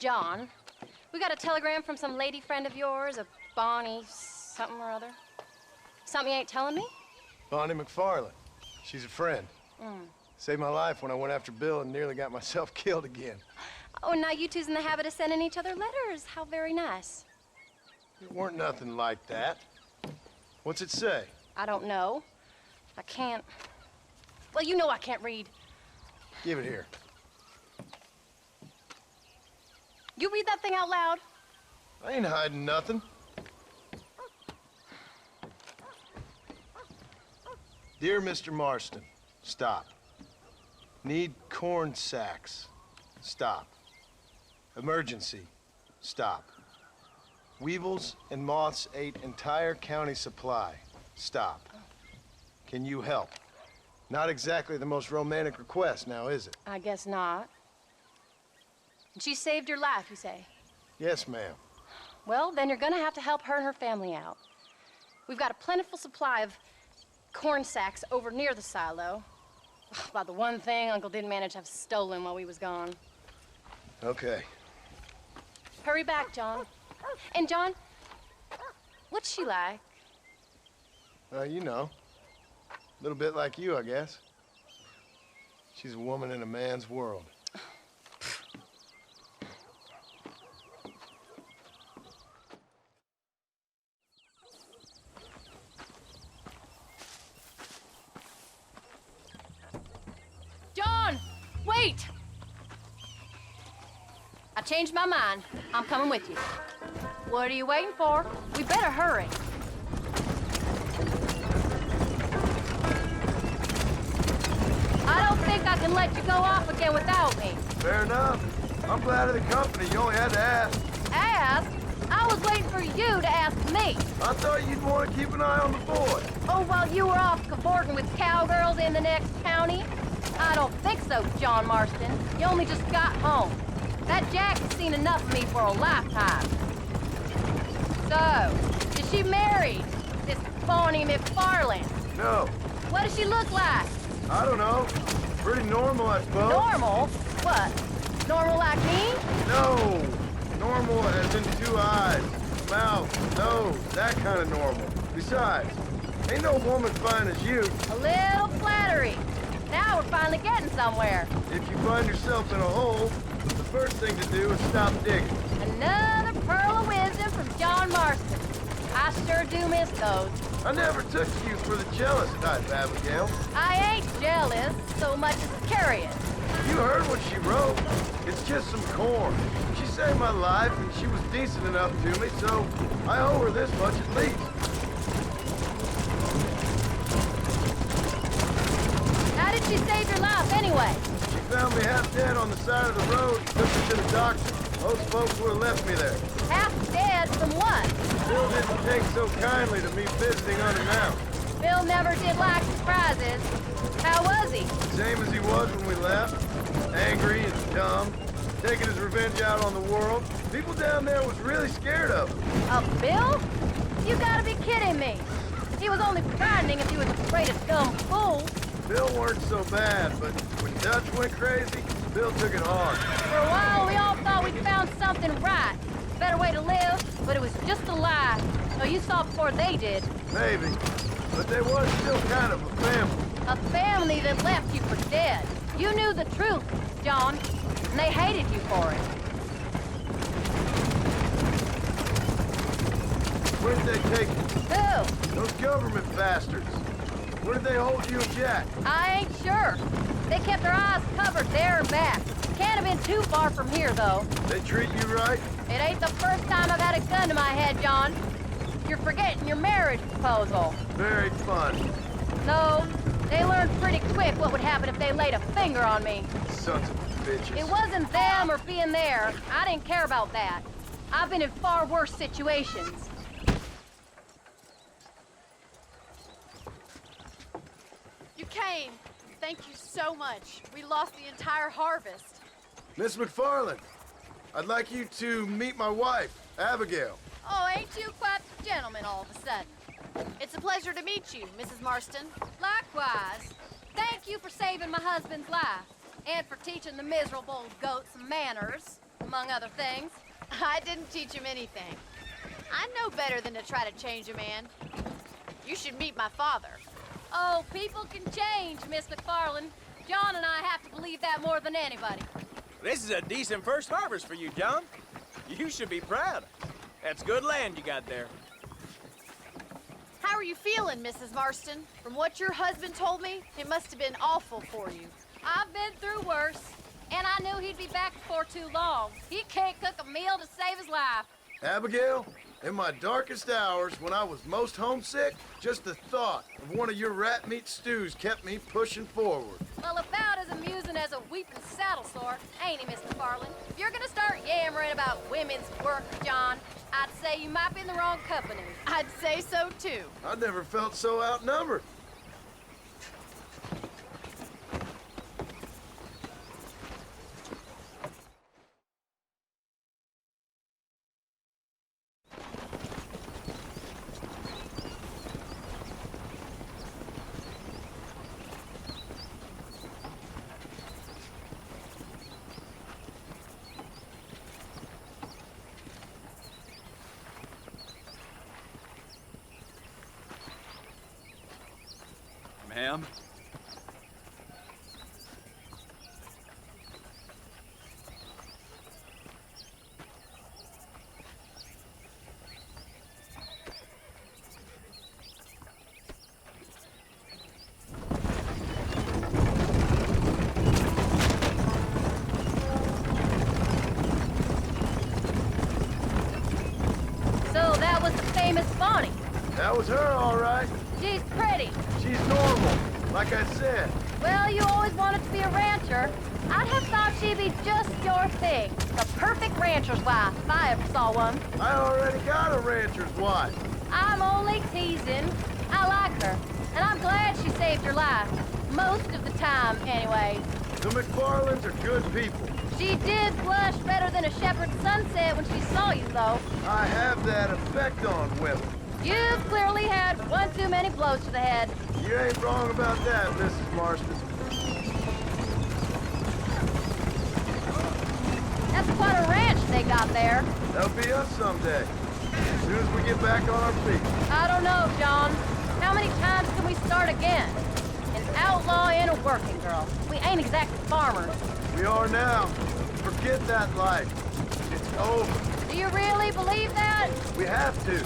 John. We got a telegram from some lady friend of yours, a Bonnie something or other. Something you ain't telling me? Bonnie McFarland. She's a friend. Saved my life when I went after Bill and nearly got myself killed again. Oh, now you two's in the habit of sending each other letters. How very nice. It weren't nothing like that. What's it say? I don't know. I can't... Well, you know I can't read. Give it here. You read that thing out loud? I ain't hiding nothing. Dear Mr. Marston, stop. Need corn sacks. Stop. Emergency. Stop. Weevils and moths ate entire county supply. Stop. Can you help? Not exactly the most romantic request now, is it? I guess not. And she saved your life, you say? Yes, ma'am. Well, then you're gonna have to help her and her family out. We've got a plentiful supply of corn sacks over near the silo. About the one thing Uncle didn't manage to have stolen while we was gone. Okay. Hurry back, John. And John, what's she like? You know. A little bit like you, I guess. She's a woman in a man's world. John, wait! I changed my mind. I'm coming with you. What are you waiting for? We better hurry. I don't think I can let you go off again without me. Fair enough. I'm glad of the company. You only had to ask. Ask? I was waiting for you to ask me. I thought you'd want to keep an eye on the boy. Oh, while you were off cavorting with cowgirls in the next county? I don't think so, John Marston. You only just got home. That Jack has seen enough of me for a lifetime. So, is she married? This Bonnie McFarland? No. What does she look like? I don't know. Pretty normal, I suppose. Normal? What? Normal like me? No. Normal as in 2 eyes, mouth, nose, that kind of normal. Besides, ain't no woman fine as you. A little flattery. Now we're finally getting somewhere. If you find yourself in a hole, the first thing to do is stop digging. Another pearl of wisdom from John Marston. I sure do miss those. I never took you for the jealous type, Abigail. I ain't jealous so much as curious. You heard what she wrote. It's just some corn. She saved my life, and she was decent enough to me, so I owe her this much at least. How did she save your life anyway? She found me half dead on the side of the road and took me to the doctor. Most folks would have left me there. Half dead from what? Bill didn't take so kindly to me visiting unannounced. Bill never did like surprises. How was he? Same as he was when we left. Angry and dumb. Taking his revenge out on the world. People down there was really scared of him. Of Bill? You gotta be kidding me. He was only frightening if he was afraid of dumb fools. Bill weren't so bad, but when Dutch went crazy, Bill took it hard. For a while, we all thought we'd found something right. Better way to live, but it was just a lie. So you saw before they did. Maybe. But they was still kind of a family. A family that left you for dead. You knew the truth, John, and they hated you for it. Where did they take you? Who? Those government bastards. Where did they hold you and Jack? I ain't sure. They kept their eyes covered there and back. Can't have been too far from here, though. They treat you right? It ain't the first time I've had a gun to my head, John. You're forgetting your marriage proposal. Very fun. No, they learned pretty quick what would happen if they laid a finger on me. Sons of bitches. It wasn't them or being there. I didn't care about that. I've been in far worse situations. You came. Thank you so much. We lost the entire harvest. Miss McFarland, I'd like you to meet my wife, Abigail. Oh, ain't you quite the gentleman all of a sudden? It's a pleasure to meet you, Mrs. Marston. Likewise. Thank you for saving my husband's life and for teaching the miserable goat some manners. among other things. I didn't teach him anything. I know better than to try to change a man. You should meet my father. Oh, people can change, Miss McFarland. John and I have to believe that more than anybody. This is a decent first harvest for you, John. You should be proud. That's good land you got there. How are you feeling, Mrs. Marston? From what your husband told me, it must have been awful for you. I've been through worse, and I knew he'd be back before too long. He can't cook a meal to save his life. Abigail, in my darkest hours, when I was most homesick, just the thought of one of your rat meat stews kept me pushing forward. Well, about as amusing as a weeping saddle sore, ain't he, Miss McFarland? If you're gonna start yammering about women's work, John, I'd say you might be in the wrong company. I'd say so, too. I never felt so outnumbered. Ma'am? So that was the famous Bonnie. That was her, all right. She's pretty. She's normal, like I said. Well, you always wanted to be a rancher. I'd have thought she'd be just your thing. The perfect rancher's wife, if I ever saw one. I already got a rancher's wife. I'm only teasing. I like her, and I'm glad she saved your life. Most of the time, anyway. The McFarlands are good people. She did blush better than a shepherd's sunset when she saw you, though. I have that effect on women. You've clearly had one too many blows to the head. You ain't wrong about that, Mrs. Marston. That's quite a ranch they got there. That'll be us someday. As soon as we get back on our feet. I don't know, John. How many times can we start again? An outlaw and a working girl. We ain't exactly farmers. We are now. Forget that life. It's over. Do you really believe that? We have to.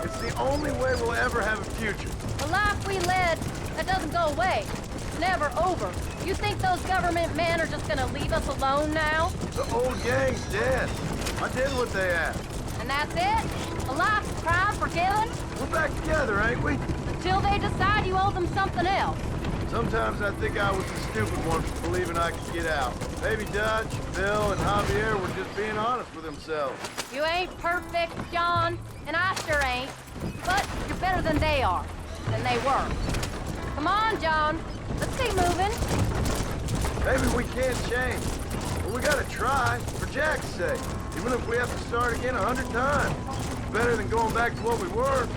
It's the only way we'll ever have a future. The life we led, that doesn't go away. It's never over. You think those government men are just gonna leave us alone now? The old gang's dead. I did what they asked. And that's it? A life's crime forgiven? We're back together, ain't we? Until they decide you owe them something else. Sometimes I think I was the stupid one for believing I could get out. Maybe Dutch, Bill, and Javier were just being honest with themselves. You ain't perfect, John, and I sure ain't. But you're better than they are, than they were. Come on, John. Let's keep moving. Maybe we can't change. But we gotta try, for Jack's sake. Even if we have to start again 100 times. It's better than going back to what we were.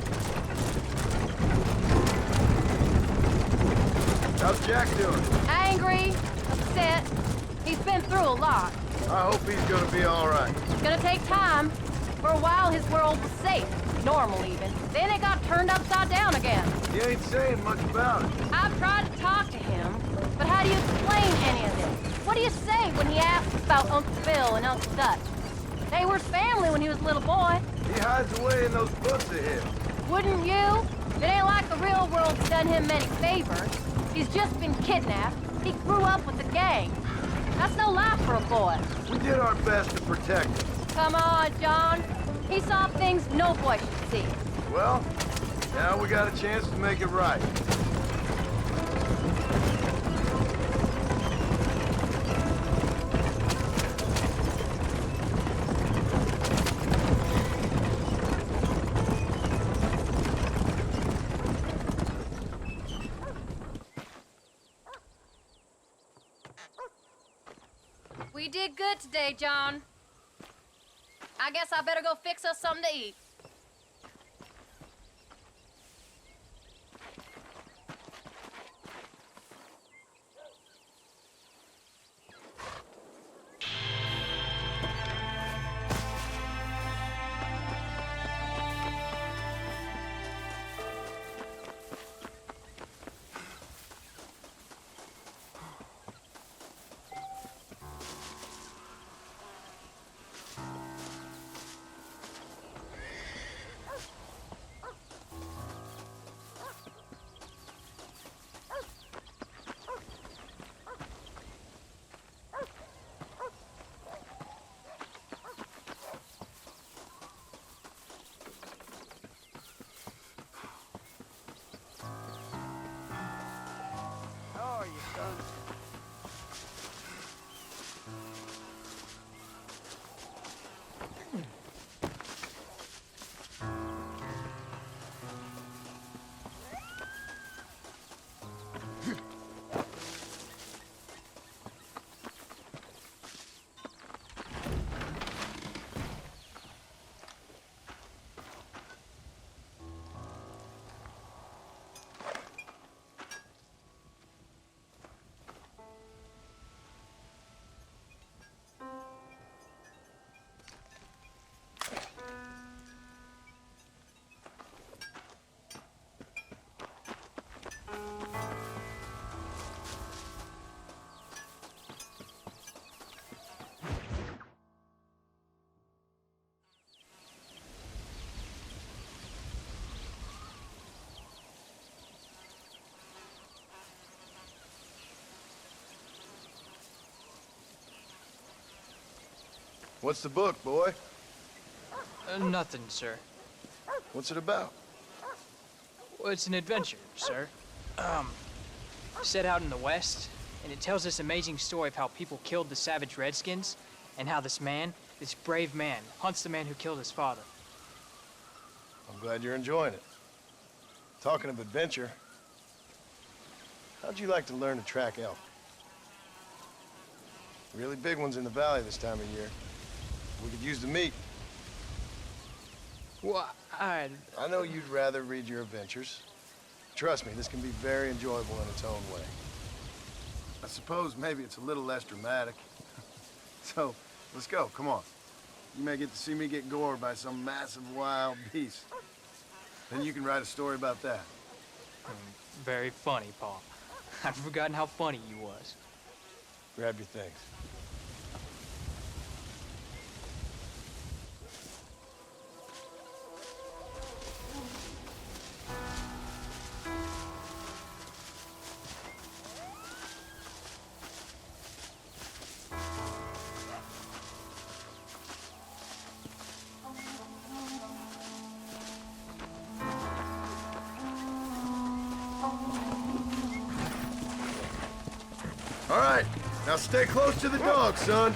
How's Jack doing? Angry, upset. He's been through a lot. I hope he's gonna be all right. It's gonna take time. For a while, his world was safe. Normal, even. Then it got turned upside down again. He ain't saying much about it. I've tried to talk to him, but how do you explain any of this? What do you say when he asks about Uncle Bill and Uncle Dutch? They were family when he was a little boy. He hides away in those books of his. Wouldn't you? It ain't like the real world's done him many favors. He's just been kidnapped. He grew up with the gang. That's no life for a boy. We did our best to protect him. Come on, John. He saw things no boy should see. Well, now we got a chance to make it right. We did good today, John. I guess I better go fix us something to eat. What's the book, boy? Nothing, sir. What's it about? Well, it's an adventure, sir. Set out in the West, and it tells this amazing story of how people killed the savage Redskins, and how this man, this brave man, hunts the man who killed his father. I'm glad you're enjoying it. Talking of adventure, how'd you like to learn to track elk? Really big ones in the valley this time of year. We could use the meat. Well, I know you'd rather read your adventures. Trust me, this can be very enjoyable in its own way. I suppose maybe it's a little less dramatic. So, let's go, come on. You may get to see me get gored by some massive wild beast. Then you can write a story about that. Very funny, Paul. I'd forgotten how funny you was. Grab your things. All right, now stay close to the dog, son.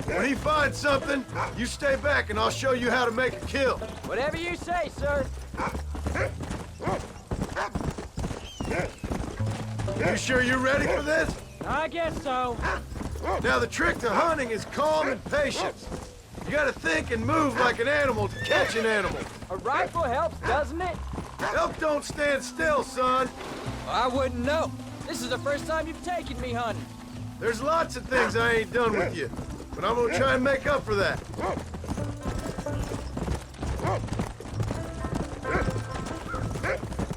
When he finds something, you stay back and I'll show you how to make a kill. Whatever you say, sir. You sure you're ready for this? I guess so. Now the trick to hunting is calm and patience. You gotta think and move like an animal to catch an animal. A rifle helps, doesn't it? Elk don't stand still, son. I wouldn't know. This is the first time you've taken me hunting. There's lots of things I ain't done with you, but I'm gonna try and make up for that.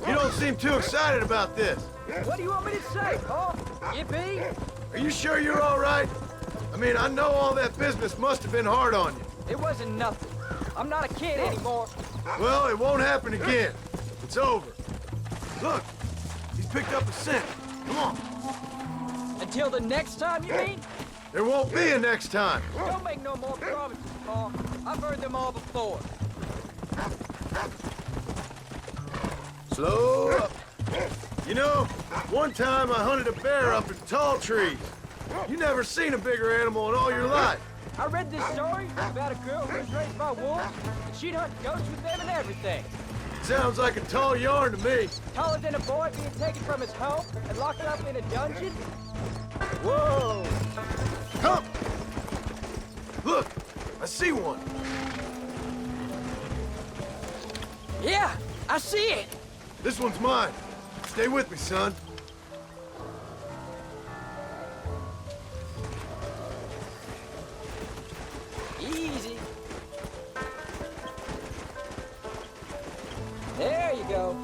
You don't seem too excited about this. What do you want me to say, Paul? Yippee? Are you sure you're all right? I mean, I know all that business must have been hard on you. It wasn't nothing. I'm not a kid anymore. Well, it won't happen again. It's over. Look, he's picked up a scent. Come on. Until the next time, you mean? There won't be a next time. Don't make no more promises, Paul. I've heard them all before. Slow up. You know, one time I hunted a bear up in tall trees. You never seen a bigger animal in all your life. I read this story about a girl who was raised by wolves, and she'd hunt ghosts with them and everything. Sounds like a tall yarn to me. Taller than a boy being taken from his home and locked up in a dungeon? Whoa! Come! Look, I see one. Yeah, I see it. This one's mine. Stay with me, son. Easy. There you go.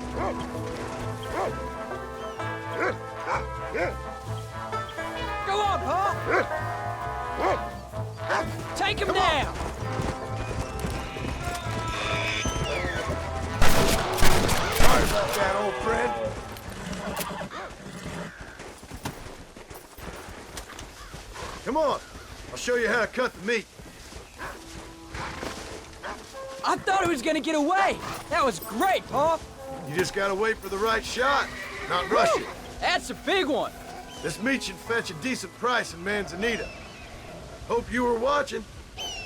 Go on, Paul. Take him down. Sorry about that, old friend. Come on. I'll show you how to cut the meat. I thought he was gonna get away. That was great, Paul. You just gotta wait for the right shot, not rush it. That's a big one. This meat should fetch a decent price in Manzanita. Hope you were watching.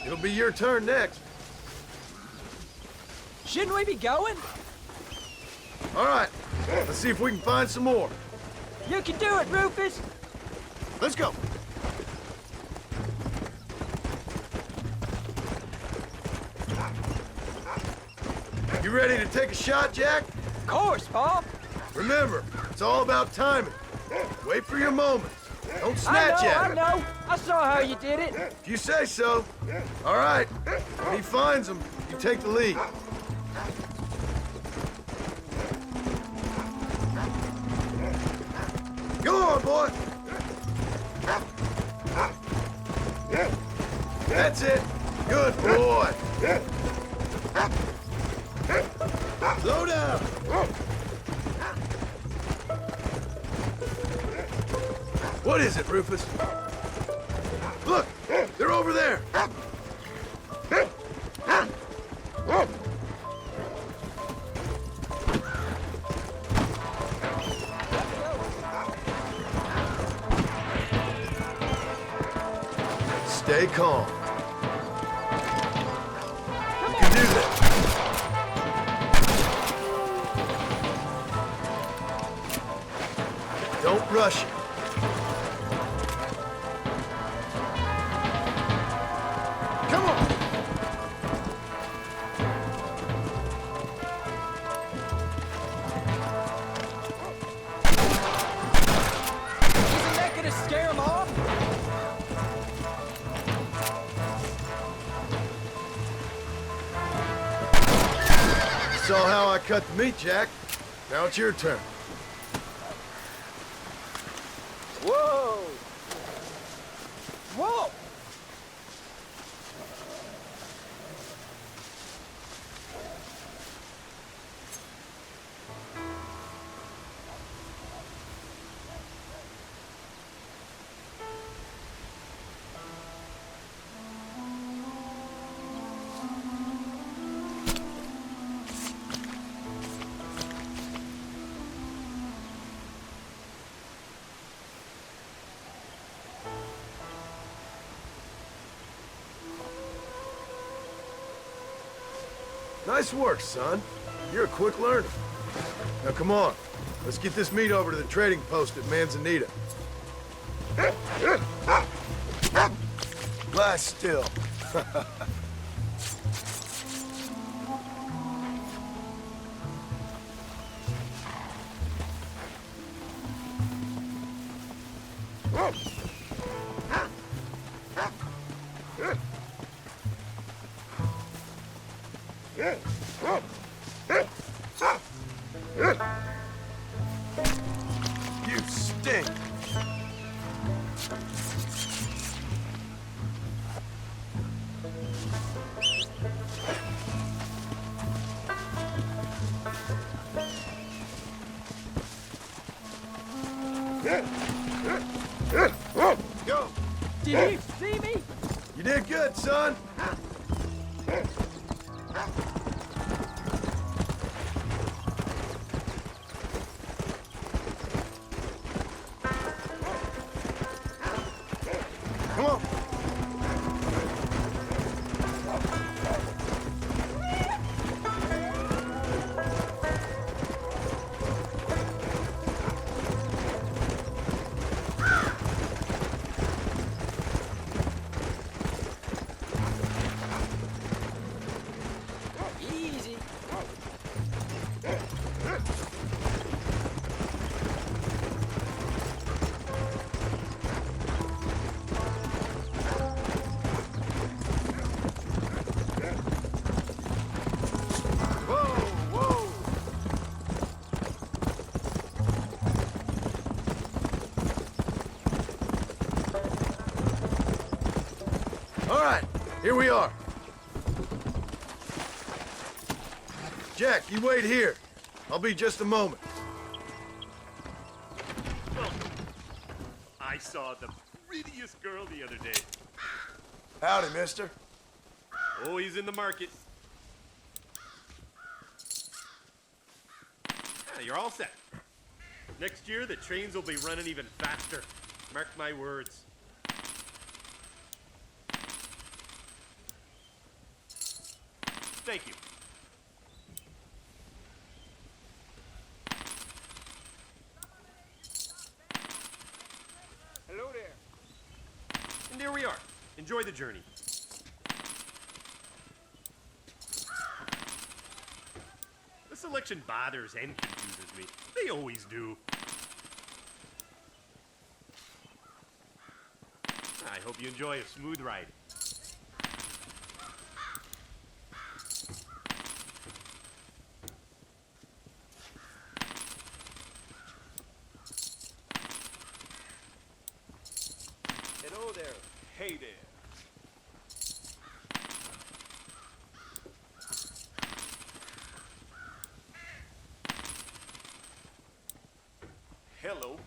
It'll be your turn next. Shouldn't we be going? All right, let's see if we can find some more. You can do it, Rufus. Let's go. You ready to take a shot, Jack? Of course, Paul. Remember, it's all about timing. Wait for your moment. Don't snatch at I it. know. I saw how you did it. If you say so. All right. When he finds them, you take the lead. Go on, boy. That's it. Good boy. Slow down. What is it, Rufus? Look! They're over there! Stay calm. You can do this. Don't rush it. Come on! Isn't that gonna scare them off? Saw how I cut the meat, Jack. Now it's your turn. Whoa! Whoa! Nice work, son. You're a quick learner. Now come on. Let's get this meat over to the trading post at Manzanita. Lie still. You stink. Go. Did you see me? You did good, son. Come on. Easy. Whoa, whoa. All right, here we are. Jack, you wait here. I'll be just a moment. I saw the prettiest girl the other day. Howdy, mister. Oh, he's in the market. You're all set. Next year, the trains will be running even faster. Mark my words. Thank you. Hello there. And there we are. Enjoy the journey. The selection bothers and confuses me. They always do. I hope you enjoy a smooth ride. Hello there. Hey there. Hello.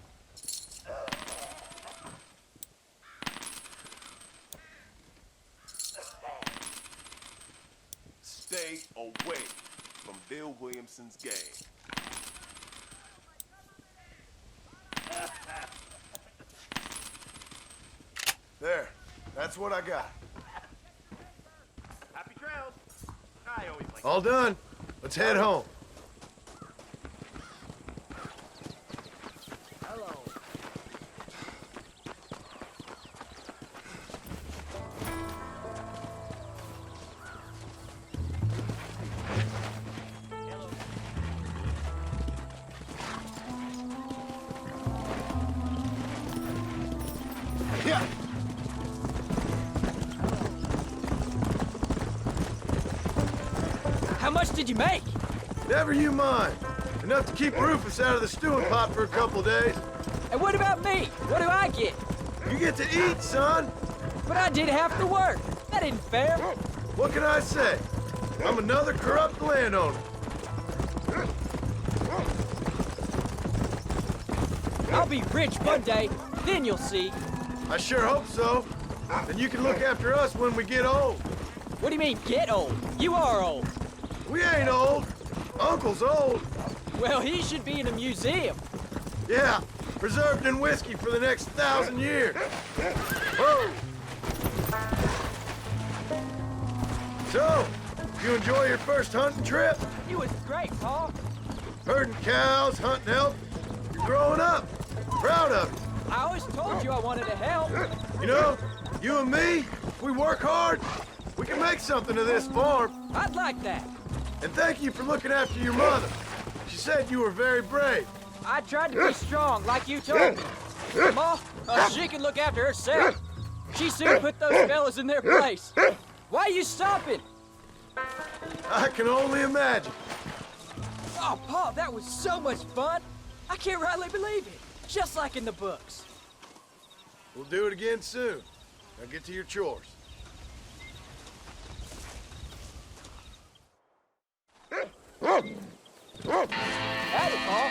Williamson's game. There. That's what I got. Happy trails. I always like. All done. Let's head home. Yeah. How much did you make? Never you mind. Enough to keep Rufus out of the stewing pot for a couple days. And what about me? What do I get? You get to eat, son. But I did half the work. That ain't fair. What can I say? I'm another corrupt landowner. I'll be rich one day, then you'll see. I sure hope so. Then you can look after us when we get old. What do you mean, get old? You are old. We ain't old. Uncle's old. Well, he should be in a museum. Yeah, preserved in whiskey for the next 1,000 years. Whoa! So, you enjoy your first hunting trip? It was great, Paul. Herding cows, hunting elk. You're growing up. Proud of you. I always told you I wanted to help. You know, you and me, if we work hard, we can make something of this farm. I'd like that. And thank you for looking after your mother. She said you were very brave. I tried to be strong, like you told me. Ma, she can look after herself. She soon put those fellas in their place. Why are you stopping? I can only imagine. Oh, Paul, that was so much fun. I can't rightly believe it. Just like in the books. We'll do it again soon. Now get to your chores. Howdy, Paul.